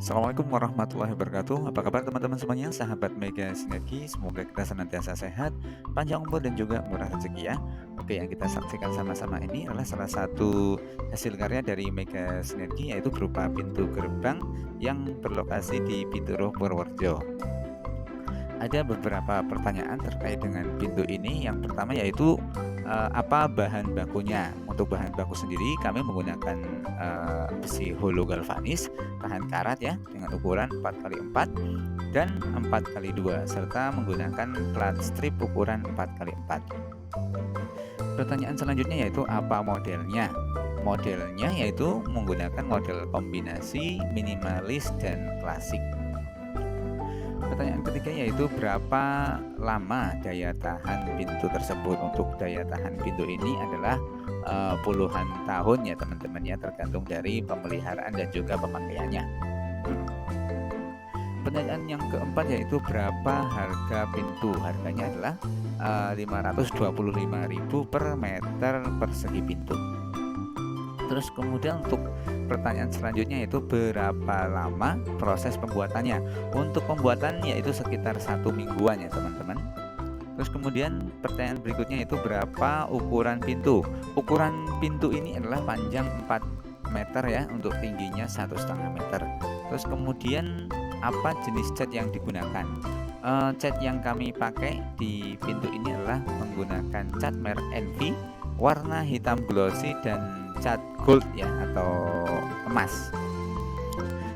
Assalamualaikum warahmatullahi wabarakatuh. Apa kabar teman-teman semuanya? Sahabat Mega Sinergi, semoga kita senantiasa sehat, panjang umur dan juga murah rezeki ya. Oke, yang kita saksikan sama-sama ini adalah salah satu hasil karya dari Mega Sinergi, yaitu berupa pintu gerbang yang berlokasi di Pituruh, Purworejo. Ada beberapa pertanyaan terkait dengan pintu ini. Yang pertama yaitu apa bahan bakunya? Untuk bahan baku sendiri kami menggunakan besi holo galvanis tahan karat ya dengan ukuran 4x4 dan 4x2 serta menggunakan plat strip ukuran 4x4. Pertanyaan selanjutnya yaitu apa modelnya? Modelnya yaitu menggunakan model kombinasi minimalis dan klasik. Pertanyaan ketiga yaitu berapa lama daya tahan pintu tersebut. Untuk daya tahan pintu ini adalah puluhan tahun ya teman-teman ya, tergantung dari pemeliharaan dan juga pemakaiannya. Pertanyaan yang keempat yaitu berapa harga pintu. Harganya adalah 525.000 per meter persegi pintu. Terus kemudian untuk pertanyaan selanjutnya yaitu berapa lama proses pembuatannya. Untuk pembuatan yaitu sekitar 1 mingguan ya teman-teman. Terus kemudian pertanyaan berikutnya itu berapa ukuran pintu. Ukuran pintu ini adalah panjang 4 meter ya, untuk tingginya 1,5 meter. Terus kemudian apa jenis cat yang digunakan. Cat yang kami pakai di pintu ini adalah menggunakan cat merek NV, warna hitam glossy dan cat gold ya atau emas.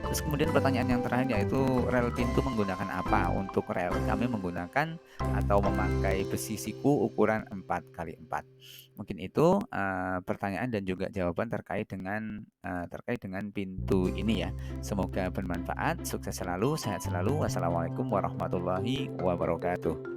Terus kemudian pertanyaan yang terakhir yaitu rel pintu menggunakan apa. Untuk rel kami menggunakan atau memakai besi siku ukuran 4x4. Mungkin itu pertanyaan dan juga jawaban terkait dengan pintu ini ya. Semoga bermanfaat, sukses selalu, sehat selalu. Wassalamualaikum warahmatullahi wabarakatuh.